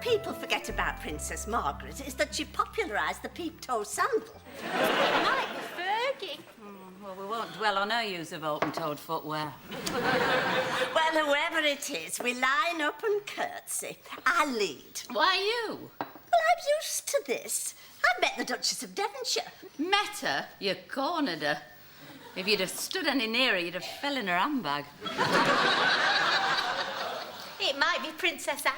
people forget about Princess Margaret is that she popularised the peep-toe sandal. Like Fergie. Well, we won't dwell on her use of open-toed footwear. Well, whoever it is, we line up and curtsy. I lead. Why you? Well, I'm used to this. I've met the Duchess of Devonshire. Met her? You cornered her. If you'd have stood any nearer, you'd have fell in her handbag. It might be Princess Anne.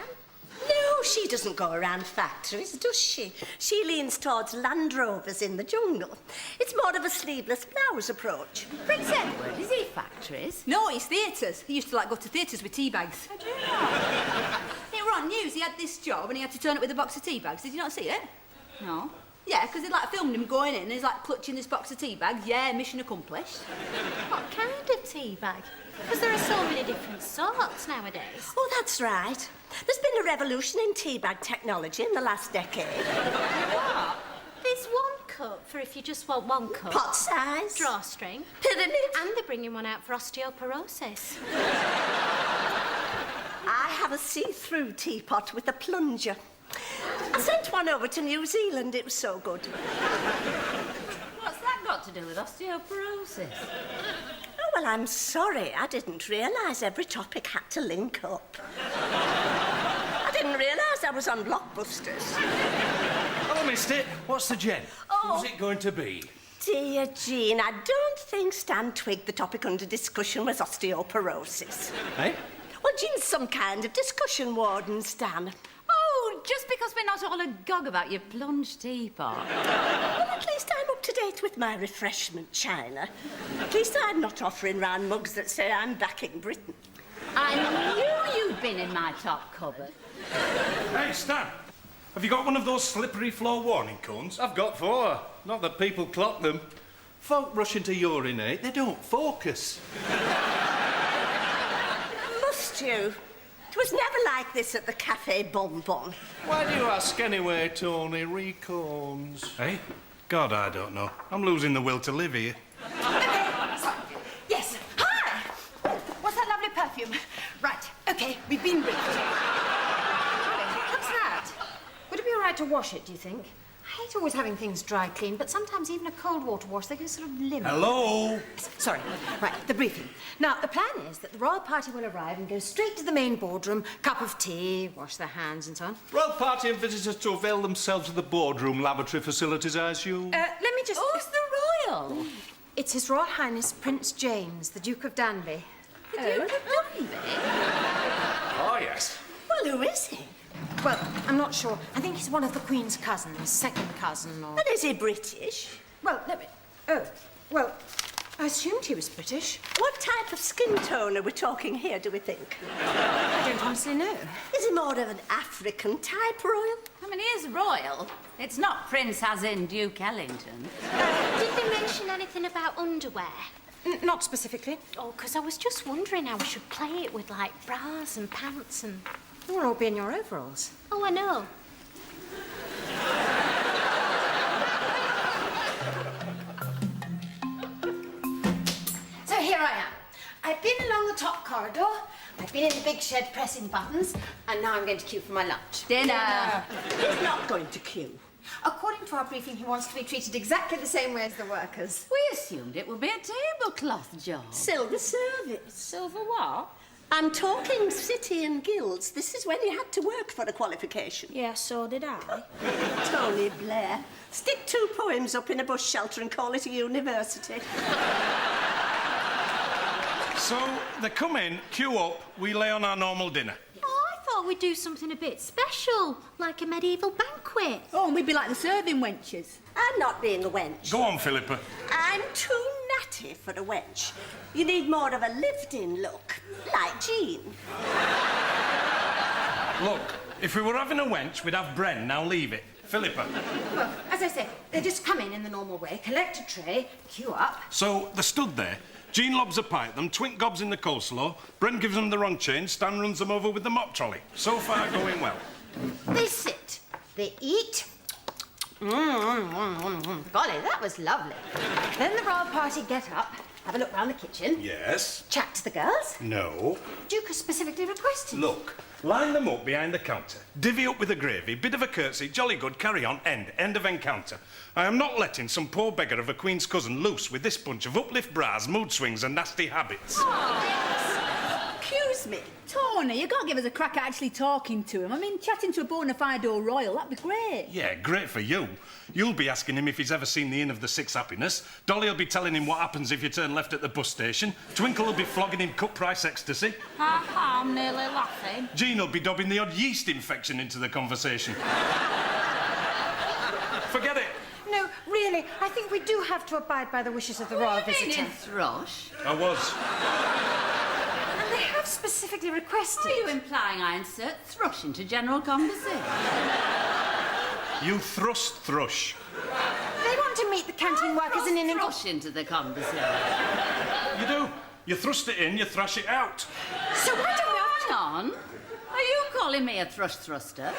No, she doesn't go around factories, does she? She leans towards Land Rovers in the jungle. It's more of a sleeveless blouse approach. Prince Edward, is he factories? No, he's theatres. He used to, go to theatres with tea bags. I do not. It were on news. He had this job and he had to turn up with a box of tea bags. Did you not see it? No. Yeah, because they, filmed him going in and he's, clutching this box of tea bags. Yeah, mission accomplished. What kind of tea bag? Because there are so many different sorts nowadays. Oh, that's right. There's been a revolution in tea bag technology in the last decade. What? There's one cup for if you just want one cup. Pot size. Drawstring. Pyramid. And they're bringing one out for osteoporosis. I have a see-through teapot with a plunger. I sent one over to New Zealand. It was so good. What's that got to do with osteoporosis? Oh, well, I'm sorry. I didn't realise every topic had to link up. I didn't realise I was on Blockbusters. Hello, mister. What's the gen? Oh. Who's it going to be? Dear Jean, I don't think Stan twigged the topic under discussion was osteoporosis. Hey? Well, Jean's some kind of discussion warden, Stan. Oh, just because we're not all agog about your plunge teapot. Well, at least I'm up to date with my refreshment china. At least I'm not offering round mugs that say I'm backing Britain. I knew you'd been in my top cupboard. Hey, Stan. Have you got one of those slippery floor warning cones? I've got 4. Not that people clock them. Folk rushing to urinate, they don't focus. Must you? It was never like this at the Café Bonbon. Why do you ask anyway, Tony? Recones. Hey? God, I don't know. I'm losing the will to live here. Yes. Hi! What's that lovely perfume? Right, OK, we've been briefed. What's that? Would it be all right to wash it, do you think? I hate always having things dry clean, but sometimes even a cold water wash, they go sort of limp. Hello? Sorry. Right, the briefing. Now, the plan is that the royal party will arrive and go straight to the main boardroom, cup of tea, wash their hands and so on. Royal party and visitors to avail themselves of the boardroom laboratory facilities, I assume? Let me just... Who's the royal? It's His Royal Highness Prince James, the Duke of Danby. The Duke of Danby? Oh, yes. Well, who is he? Well, I'm not sure. I think he's one of the Queen's cousins, second cousin or... And is he British? Well, let me... Oh, well, I assumed he was British. What type of skin tone are we talking here, do we think? I don't honestly know. Is he more of an African type royal? I mean, he is royal. It's not Prince as in Duke Ellington. Did they mention anything about underwear? Not specifically. Oh, because I was just wondering how we should play it with, bras and pants and... It will all be in your overalls. Oh, I know. So here I am. I've been along the top corridor, I've been in the big shed pressing buttons, and now I'm going to queue for my lunch. Dinner. He's not going to queue. According to our briefing, he wants to be treated exactly the same way as the workers. We assumed it would be a tablecloth job. Silver service. Silver what? I'm talking city and guilds. This is when you had to work for a qualification. Yeah, so did I. Tony Blair. Stick 2 poems up in a bush shelter and call it a university. So, they come in, queue up, we lay on our normal dinner. Oh, I thought we'd do something a bit special, like a medieval banquet. Oh, and we'd be like the serving wenches. I'm not being a wench. Go on, Philippa. I'm too natty for a wench. You need more of a lived-in look, like Jean. Look, if we were having a wench, we'd have Bren. Now leave it. Philippa. Well, as I say, they just come in the normal way, collect a tray, queue up. So, they stood there. Jean lobs a pie at them, Twink gobs in the coleslaw, Bren gives them the wrong change, Stan runs them over with the mop trolley. So far, going well. They sit, they eat. Golly, that was lovely. Then the royal party get up, have a look round the kitchen. Yes? Chat to the girls. No. Duke has specifically requested. Look, Line them up behind the counter. Divvy up with the gravy, bit of a curtsy, jolly good, carry on, end of encounter. I am not letting some poor beggar of a queen's cousin loose with this bunch of uplift bras, mood swings and nasty habits. Excuse me. Tony, you've got to give us a crack at actually talking to him. I mean, chatting to a bona fide old royal, that'd be great. Yeah, great for you. You'll be asking him if he's ever seen the Inn of the Six Happiness. Dolly will be telling him what happens if you turn left at the bus station. Twinkle will be flogging him cut-price ecstasy. Ha, I'm nearly laughing. Jean will be dobbing the odd yeast infection into the conversation. Forget it. No, really, I think we do have to abide by the wishes of the royal visitor. Thrush? I was. And they have specifically requested. Are you implying I insert thrush into general conversation? You thrust thrush. They want to meet the canteen workers in an... Thrush into the conversation. You do. You thrust it in, you thrash it out. So why don't we... Hang on. Are you calling me a thrush thruster?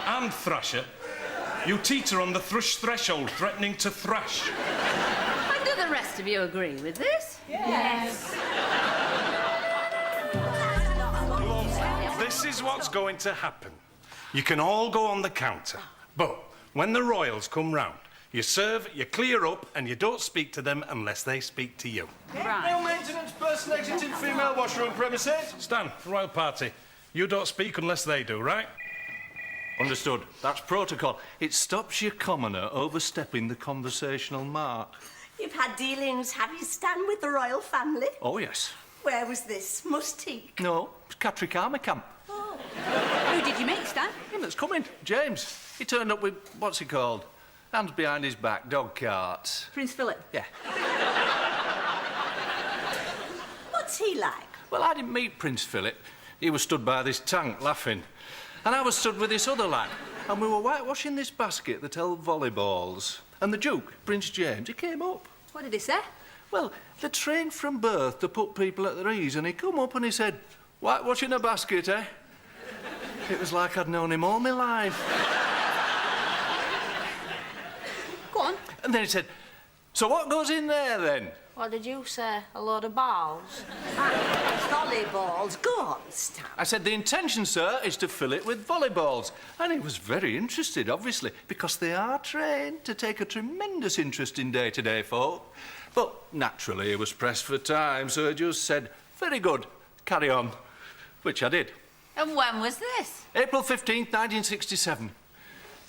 And thrasher. You teeter on the thrush threshold, threatening to thrash. And do the rest of you agree with this? Yes. This is what's going to happen. You can all go on the counter, but when the royals come round, you serve, you clear up, and you don't speak to them unless they speak to you. Male maintenance person exiting female washroom premises. Stan, royal party, you don't speak unless they do, right? Understood. That's protocol. It stops your commoner overstepping the conversational mark. You've had dealings, have you, Stan, with the royal family? Oh, yes. Where was this? Mustique? No, it's Catrick Army Camp. Oh. Who did you meet, Stan? Him that's coming, James. He turned up with, what's he called? Hands behind his back, dog carts. Prince Philip. Yeah. What's he like? Well, I didn't meet Prince Philip. He was stood by this tank, laughing. And I was stood with this other lad. And we were whitewashing this basket that held volleyballs. And the Duke, Prince James, he came up. What did he say? Well, they're trained from birth to put people at their ease. And he come up and he said, whitewashing a basket, eh? It was like I'd known him all my life. Go on. And then he said, so what goes in there, then? What did you say? A load of balls? Volleyballs. Go on, Stan. I said, the intention, sir, is to fill it with volleyballs. And he was very interested, obviously, because they are trained to take a tremendous interest in day-to-day folk. But naturally, he was pressed for time, so he just said, very good, carry on. Which I did. And when was this? April 15th, 1967.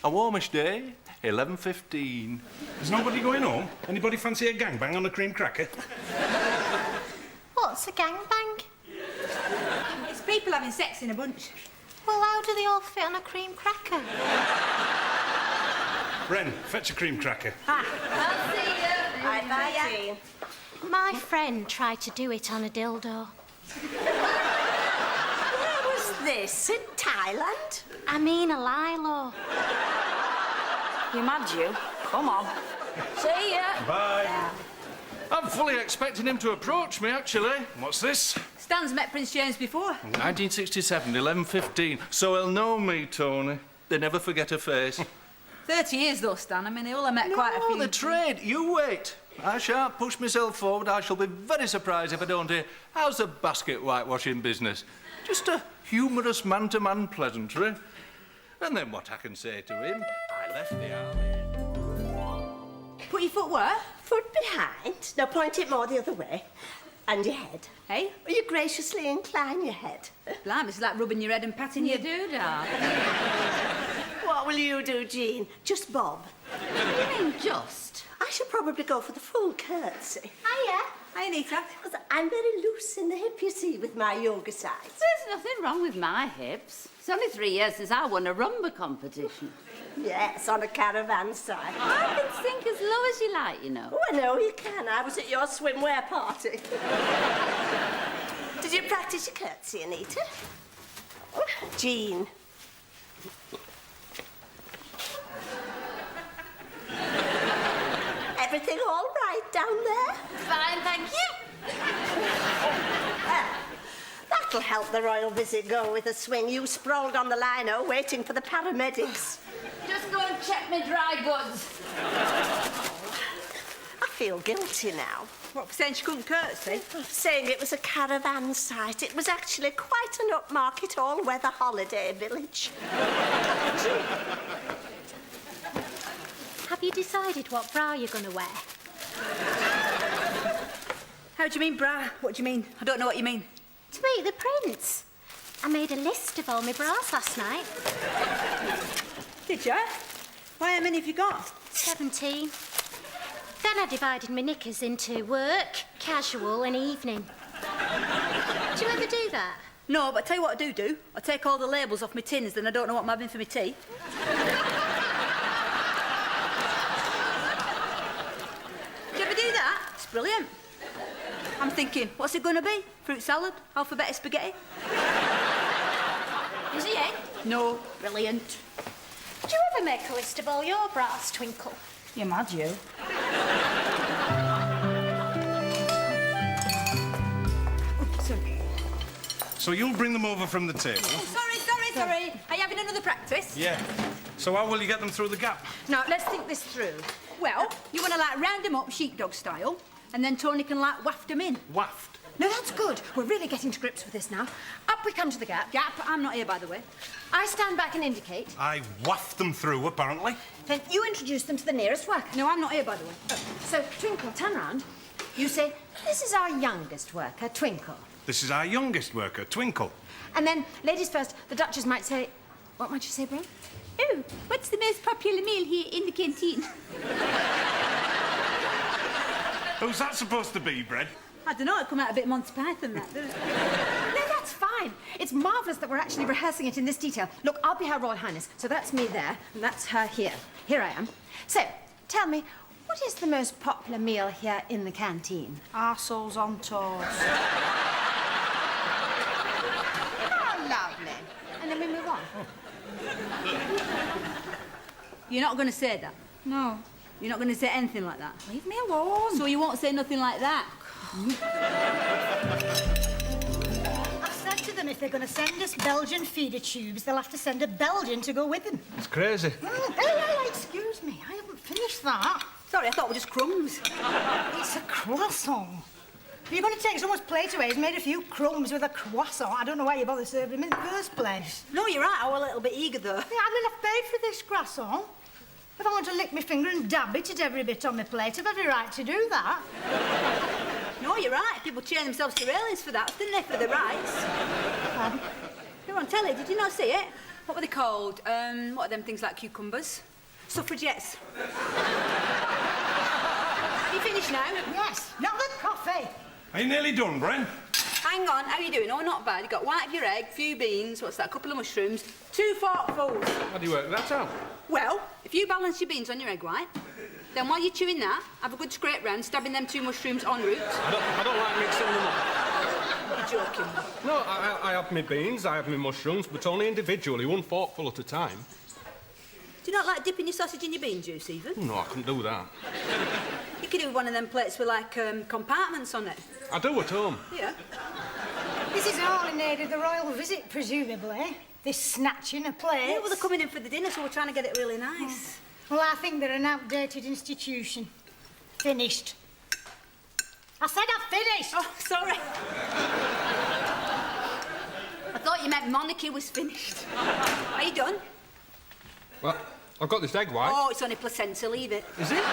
A warmish day, 11:15. Is nobody going home? Anybody fancy a gangbang on a cream cracker? What's a gangbang? It's people having sex in a bunch. Well, how do they all fit on a cream cracker? Ren, fetch a cream cracker. I'll see you. Bye, Jean. My friend tried to do it on a dildo. Where was this? In Thailand? I mean a lilo. You mad, you? Come on. See ya. Bye. I'm fully expecting him to approach me, actually. What's this? Stan's met Prince James before. 1967, 11:15. So he'll know me, Tony. They never forget a face. 30 years, though, Stan. I mean, they all have met quite a few. the trade. You wait. I shan't push myself forward. I shall be very surprised if I don't hear, how's the basket whitewashing business? Just a humorous man-to-man pleasantry. And then what I can say to him, I left the army. Put your foot where? Foot behind. Now point it more the other way. And your head. Hey? Will you graciously incline your head? Blimey, it's like rubbing your head and patting your... You do, darling. What will you do, Jean? Just bob? What do you mean, just? I should probably go for the full curtsy. Hiya. Hi, Anita. Because I'm very loose in the hip, you see, with my yoga sides. There's nothing wrong with my hips. It's only 3 years since I won a rumba competition. Yes, on a caravan side. I can sink as low as you like, you know. Oh, I know you can. I was at your swimwear party. Did you practice your curtsy, Anita? Oh, Jean. Everything all right down there? Fine, thank you. That'll help the royal visit go with a swing. You sprawled on the lino waiting for the paramedics. Just go and check my dry goods. I feel guilty now. What, for saying she couldn't curtsy? Saying it was a caravan site. It was actually quite an upmarket all-weather holiday village. Have you decided what bra you're going to wear? How do you mean, bra? What do you mean? I don't know what you mean. To meet the prince. I made a list of all my bras last night. Did you? Why, how many have you got? 17. Then I divided my knickers into work, casual and evening. Do you ever do that? No, but I tell you what I do. I take all the labels off my tins, then I don't know what I'm having for my tea. Do you ever do that? It's brilliant. I'm thinking, what's it going to be? Fruit salad? Alphabetic spaghetti? Is he in? No. Brilliant. Do you ever make a list of all your bras, Twinkle? You mad, you? Sorry. So you'll bring them over from the table? Sorry. Are you having another practice? Yeah. So how will you get them through the gap? Now, let's think this through. Well, you want to, like, round them up sheepdog style, and then Tony can, like, waft them in. Waft. No, that's good. We're really getting to grips with this now. Up we come to the gap. Gap, I'm not here, by the way. I stand back and indicate. I waft them through, apparently. Then you introduce them to the nearest worker. No, I'm not here, by the way. So, Twinkle, turn round. You say, this is our youngest worker, Twinkle. This is our youngest worker, Twinkle. And then, ladies first, the Duchess might say... What might you say, Bren? Oh, what's the most popular meal here in the canteen? Who's that supposed to be, Bread? I don't know, it come out a bit Monty Python, that, doesn't it? No, that's fine. It's marvellous that we're actually rehearsing it in this detail. Look, I'll be Her Royal Highness, so that's me there, and that's her here. Here I am. So, tell me, what is the most popular meal here in the canteen? Arseholes on toast. Oh, lovely. And then we move on. You're not going to say that? No. You're not going to say anything like that? Leave me alone. So you won't say nothing like that? I've said to them if they're going to send us Belgian feeder tubes, they'll have to send a Belgian to go with them. It's crazy. Hey, excuse me. I haven't finished that. Sorry, I thought it was just crumbs. It's a croissant. If you're going to take someone's plate away, he's made a few crumbs with a croissant. I don't know why you bother serving him in the first place. No, you're right, I was a little bit eager, though. Yeah, I I've paid for this croissant. If I want to lick my finger and dab it at every bit on my plate, I've every right to do that. No, you're right. People chain themselves to railings for that, didn't they, for the rights? They were on telly, did you not see it? What were they called? What are them things like cucumbers? Suffragettes. You finished now? Yes, not the coffee. Are you nearly done, Bren? Hang on, how are you doing? Oh, not bad. You got white of your egg, few beans, what's that, a couple of mushrooms, 2 forkfuls. How do you work that out? Well, if you balance your beans on your egg white, then while you're chewing that, have a good scrape round, stabbing them 2 mushrooms en route. I don't like mixing them up. You're joking. No, I have my beans, I have my mushrooms, but only individually, 1 forkful at a time. Do you not like dipping your sausage in your bean juice, even? No, I couldn't do that. You could do one of them plates with, like, compartments on it. I do at home. Yeah. This is all in aid of the royal visit, presumably. This snatching a plate. Yeah, well, they're coming in for the dinner, so we're trying to get it really nice. Well, I think they're an outdated institution. Finished. I said I finished! Oh, sorry. I thought you meant monarchy was finished. Are you done? Well, I've got this egg white. Oh, it's only placenta, leave it. Is it?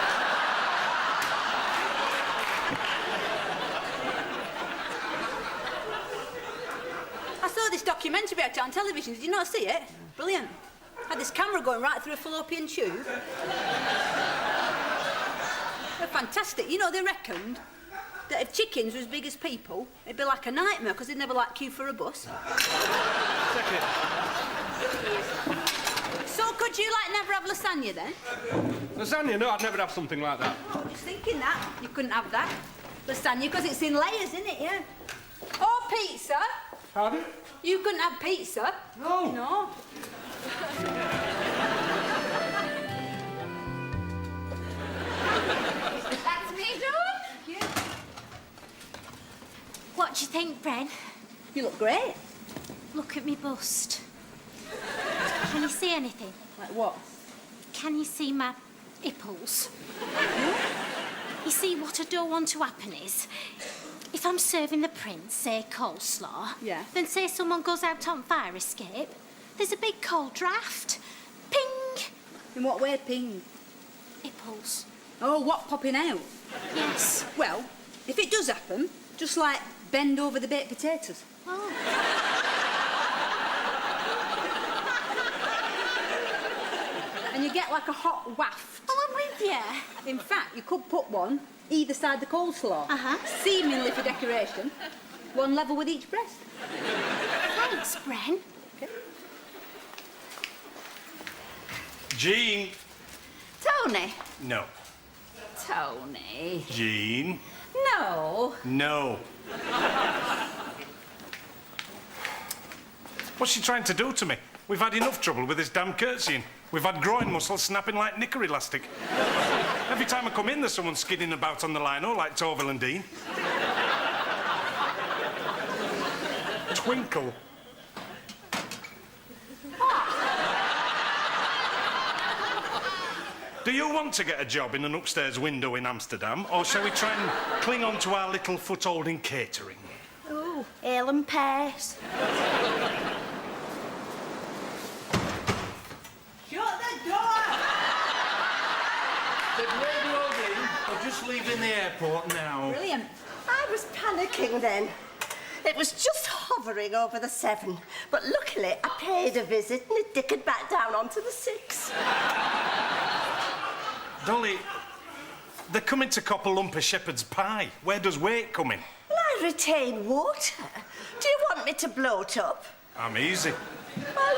I saw this documentary about it on television. Did you not see it? Brilliant. Had this camera going right through a fallopian tube. They're fantastic. You know, they reckoned that if chickens were as big as people, it'd be like a nightmare because they'd never, like, queue for a bus. Check it. So could you, like, never have lasagna, then? Lasagna? No, I'd never have something like that. I was thinking that. You couldn't have that. Lasagna, because it's in layers, isn't it? Yeah. Or pizza. Pardon? You couldn't have pizza. No. No. That's me done. Yeah. What do you think, Bren? You look great. Look at me bust. Can you see anything? Like what? Can you see my ipples? You see, what I don't want to happen is, if I'm serving the prince, say, coleslaw, Yeah. then say someone goes out on fire escape, there's a big cold draft. Ping! In what way, ping? Nipples. Oh, what, popping out? Yes. Well, if it does happen, just, like, bend over the baked potatoes. Oh. And you get, like, a hot waft. Oh, I'm with you. In fact, you could put one either side the coleslaw. Uh-huh. Seemingly for decoration. One level with each breast. Thanks, Bren. Jean. Tony. No. Tony. Jean. No. No. What's she trying to do to me? We've had enough trouble with this damn curtsying. We've had groin muscles snapping like knicker elastic. Every time I come in, there's someone skidding about on the lino like Torvill and Dean. Twinkle. Do you want to get a job in an upstairs window in Amsterdam, or shall we try and cling on to our little foothold in catering? Oh, ale and pears. Shut the door! They've made road in. I'm just leaving the airport now. Brilliant. I was panicking then. It was just hovering over the 7, but luckily I paid a visit and it dickered back down onto the 6. Dolly, they're coming to cop a lump of shepherd's pie. Where does weight come in? Well, I retain water. Do you want me to bloat up? I'm easy. Well,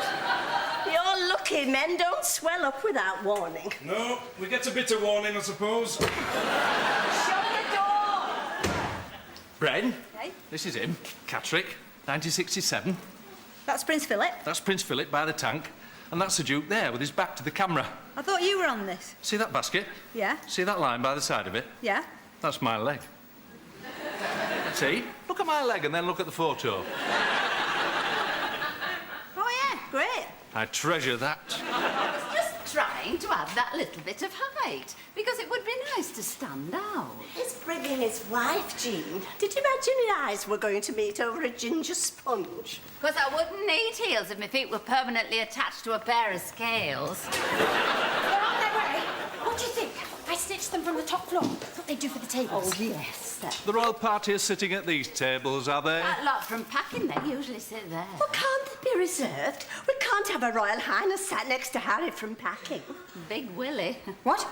you're lucky men don't swell up without warning. No, we get a bit of warning, I suppose. Shut the door! Bren, Hey? this is him. Catterick, 1967. That's Prince Philip. That's Prince Philip by the tank. And that's the Duke there with his back to the camera. I thought you were on this. See that basket? Yeah? See that line by the side of it? Yeah? That's my leg. See? Look at my leg and then look at the photo. Oh, yeah, great. I treasure that. Just trying to add that little bit of height, because it would be nice to stand out. He's bringing his wife, Jean. Did you imagine your eyes were going to meet over a ginger sponge? Because I wouldn't need heels if my feet were permanently attached to a pair of scales. They're on their way. What do you think? I stitched them from the top floor. That's what they do for the tables. Oh, yes. The royal party is sitting at these tables, are they? That lot from packing, they usually sit there. Well, can't they be reserved? We can't have a Royal Highness sat next to Harry from packing. Big Willie. What?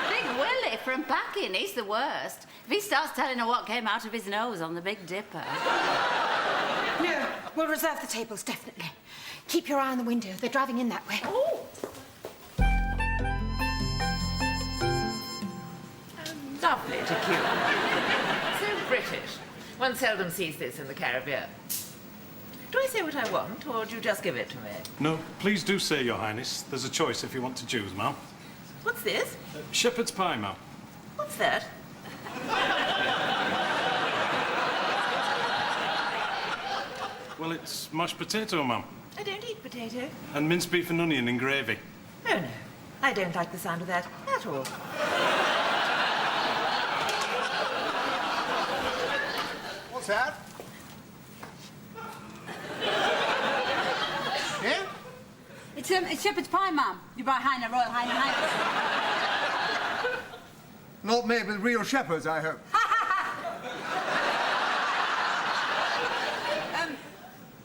Big Willie from packing, he's the worst. If he starts telling her what came out of his nose on the Big Dipper. No, we'll reserve the tables, definitely. Keep your eye on the window. They're driving in that way. Oh! Lovely to cue. So British. One seldom sees this in the Caribbean. Do I say what I want, or do you just give it to me? No, please do say, Your Highness. There's a choice if you want to choose, ma'am. What's this? Shepherd's pie, ma'am. What's that? Well, it's mashed potato, ma'am. I don't eat potato. And minced beef and onion in gravy. Oh, no. I don't like the sound of that at all. What's that? Yeah? It's shepherd's pie, ma'am. You buy Royal Highness. Not made with real shepherds, I hope.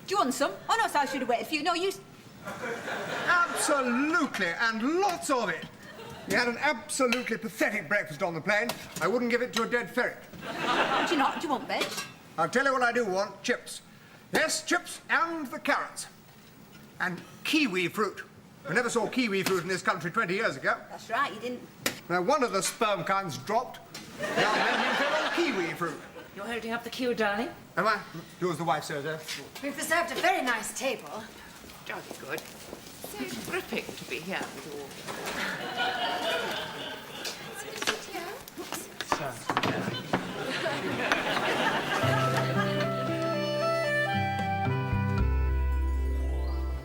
Do you want some? Oh, no, so I should have waited for you. No, you... Absolutely, and lots of it. We had an absolutely pathetic breakfast on the plane. I wouldn't give it to a dead ferret. Do you not? Do you want veg? I'll tell you what I do want, chips. Yes, chips and the carrots. And kiwi fruit. We never saw kiwi fruit in this country 20 years ago. That's right, you didn't... Now, one of the sperm kinds dropped. Now, then, fell on kiwi fruit. You're holding up the queue, darling? Am I? Yours the wife, sir, there. We've reserved a very nice table. Jolly good. So gripping to be here with you all.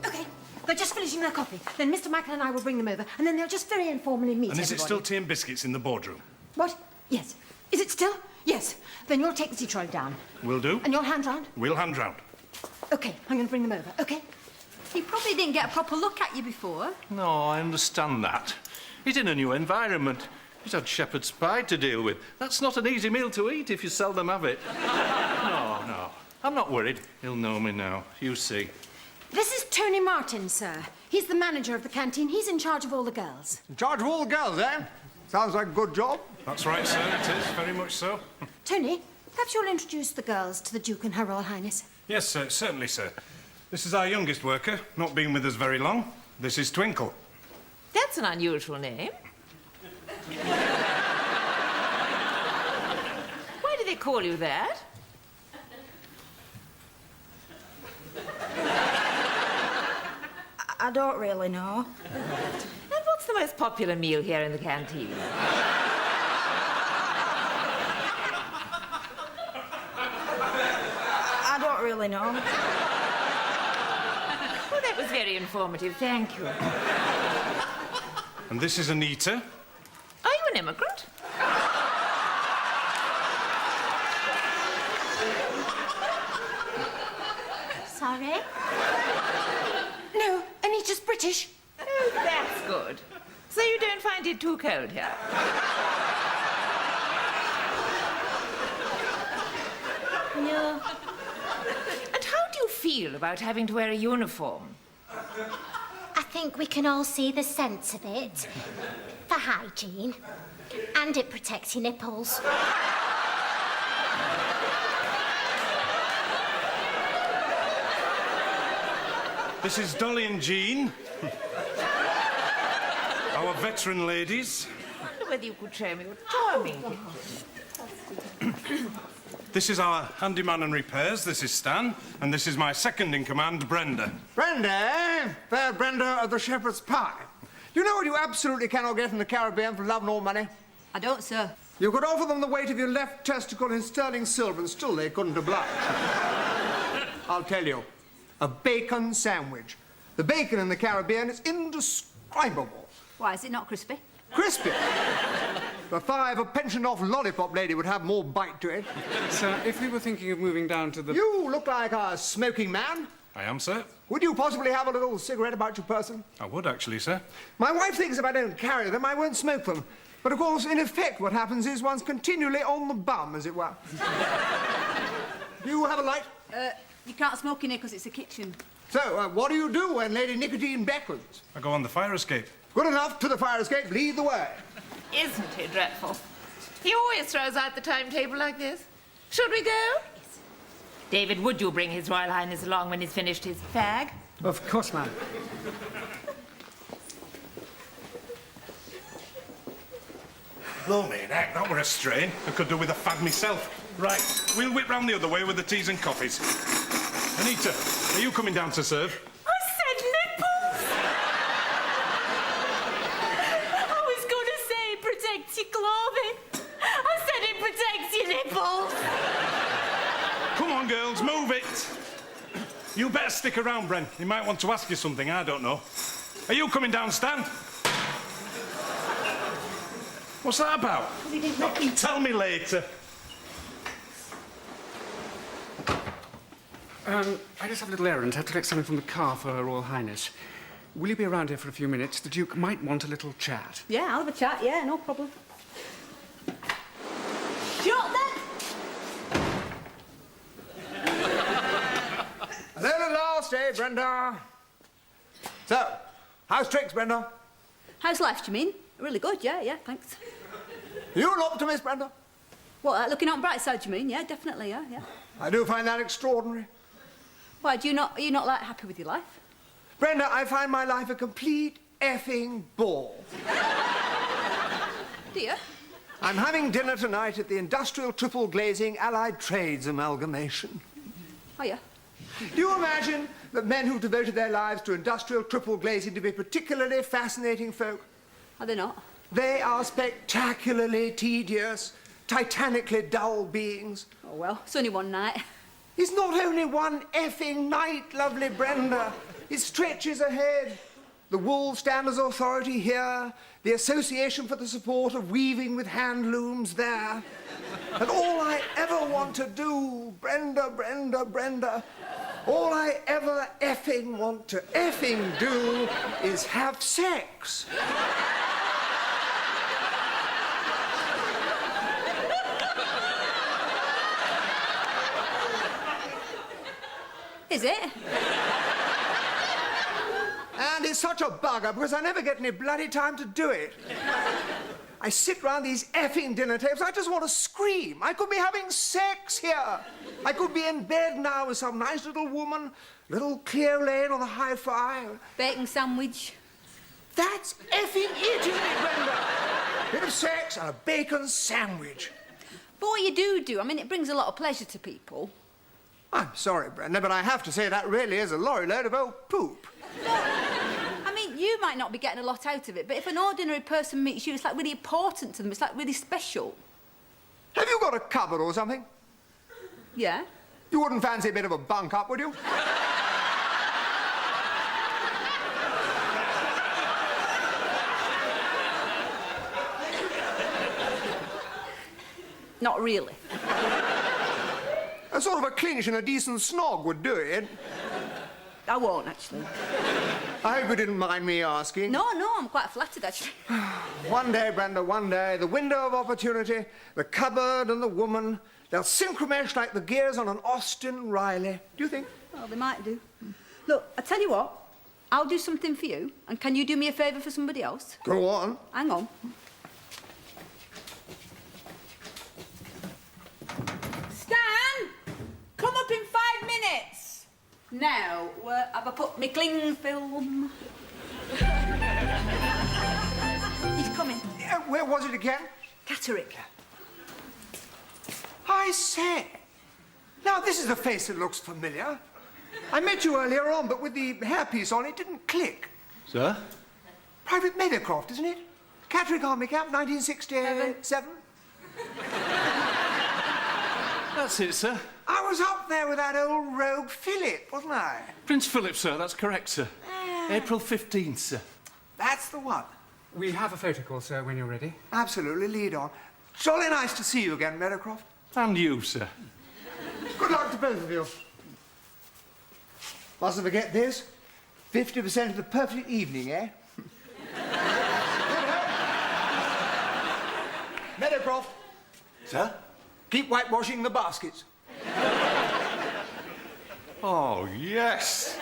Okay, they're just finishing their coffee. coffee. Then Mr. Michael and I will bring them over, and then they'll just very informally meet And is it everybody. still tea and biscuits in the boardroom? What? Yes. Is it still? Yes. Then you'll take the tea trolley down. Will do. And you'll hand round? We'll hand round. OK, I'm going to bring them over, OK? He probably didn't get a proper look at you before. No, I understand that. He's in a new environment. He's had shepherd's pie to deal with. That's not an easy meal to eat if you seldom have it. No. I'm not worried. He'll know me now. You see. This is Tony Martin, sir. He's the manager of the canteen. He's in charge of all the girls. In charge of all the girls, eh? Sounds like a good job. That's right, sir. It is. Very much so. Tony, perhaps you'll introduce the girls to the Duke and Her Royal Highness. Yes, sir. Certainly, sir. This is our youngest worker. Not been with us very long. This is Twinkle. That's an unusual name. Why do they call you that? I don't really know. And what's the most popular meal here in the canteen? I don't really know. Well, that was very informative, thank you. And this is Anita. Are you an immigrant? Sorry? No, Anita's British. Oh, that's good. So you don't find it too cold here? No. And how do you feel about having to wear a uniform? I think we can all see the sense of it. For hygiene. And it protects your nipples. This is Dolly and Jean. Our veteran ladies. I wonder whether you could show me your charming pictures. This is our handyman and repairs. This is Stan. And this is my second in command, Brenda. Brenda, eh? Fair Brenda of the shepherd's pie. You know what you absolutely cannot get in the Caribbean for love nor money? I don't, sir. You could offer them the weight of your left testicle in sterling silver and still they couldn't oblige. I'll tell you. A bacon sandwich. The bacon in the Caribbean is indescribable. Why, is it not crispy? Crispy. The thigh of a pensioned-off lollipop lady would have more bite to it. Sir, if we were thinking of moving down to the... You look like a smoking man. I am, sir. Would you possibly have a little cigarette about your person? I would, actually, sir. My wife thinks if I don't carry them, I won't smoke them. But, of course, in effect, what happens is one's continually on the bum, as it were. Do you have a light? You can't smoke in here because it's a kitchen. So, what do you do when Lady Nicotine beckons? I go on the fire escape. Good enough. To the fire escape. Lead the way. Isn't he dreadful? He always throws out the timetable like this. Should we go? Yes. David, would you bring His Royal Highness along when he's finished his fag? Of course, ma'am. Blow me, heck, that were a strain. I could do with a fag myself. Right, we'll whip round the other way with the teas and coffees. Anita, are you coming down to serve? I said nipples! I was going to say protect your clothing. I said it protects your nipples. Come on, girls, move it. You better stick around, Bren. He might want to ask you something, I don't know. Are you coming down, Stan? What's that about? Tell me later. I just have a little errand. I have to collect something from the car for Her Royal Highness. Will you be around here for a few minutes? The Duke might want a little chat. Yeah, I'll have a chat. Yeah, no problem. Shut then! Hello at last, eh, Brenda? So, how's tricks, Brenda? How's life, do you mean? Really good, yeah, thanks. You an optimist, Brenda? What, looking on the bright side, do you mean? Yeah, definitely, yeah. I do find that extraordinary. Why, are you not, like, happy with your life? Brenda, I find my life a complete effing bore. Do you? I'm having dinner tonight at the Industrial Triple Glazing Allied Trades Amalgamation. Oh, yeah. Do you imagine that men who've devoted their lives to industrial triple glazing to be particularly fascinating folk? Are they not? They are spectacularly tedious, titanically dull beings. Oh, well, it's only one night. It's not only one effing night, lovely Brenda. It stretches ahead. the Wool Standards Authority here, the Association for the Support of Weaving with Hand Looms there. And all I ever want to do, Brenda, all I ever effing want to effing do is have sex. Is it? And it's such a bugger because I never get any bloody time to do it. I sit round these effing dinner tables, I just want to scream. I could be having sex here. I could be in bed now with some nice little woman, little Cleo Lane on the hi-fi. Bacon sandwich. That's effing it, isn't it, Brenda? Bit of sex and a bacon sandwich. But what you do, I mean, it brings a lot of pleasure to people. I'm sorry, Brenda, but I have to say that really is a lorry load of old poop. I mean, you might not be getting a lot out of it, but if an ordinary person meets you, it's like really important to them. It's like really special. Have you got a cupboard or something? Yeah. You wouldn't fancy a bit of a bunk up, would you? Not really. A sort of a clinch and a decent snog would do it. I won't, actually. I hope you didn't mind me asking. No, I'm quite flattered, actually. One day, Brenda, one day, the window of opportunity, the cupboard and the woman, they'll synchromesh like the gears on an Austin Riley. Do you think? Well, they might do. Look, I tell you what, I'll do something for you, and can you do me a favour for somebody else? Go on. Hang on. Stan! Come up in 5 minutes! Now, where have I put my cling film? He's coming. Where was it again? Catterick. I say. Now, this is a face that looks familiar. I met you earlier on, but with the hairpiece on, it didn't click. Sir? Private Meadowcroft, isn't it? Catterick Army Camp, 1967. That's it, sir. I was up there with that old rogue Philip, wasn't I? Prince Philip, sir, that's correct, sir. April 15th, sir. That's the one. We have a photo call, sir, when you're ready. Absolutely, lead on. Jolly nice to see you again, Meadowcroft. And you, sir. Good luck to both of you. Mustn't forget this. 50% of the perfect evening, eh? Meadowcroft. Sir? Keep whitewashing the baskets. Oh, yes.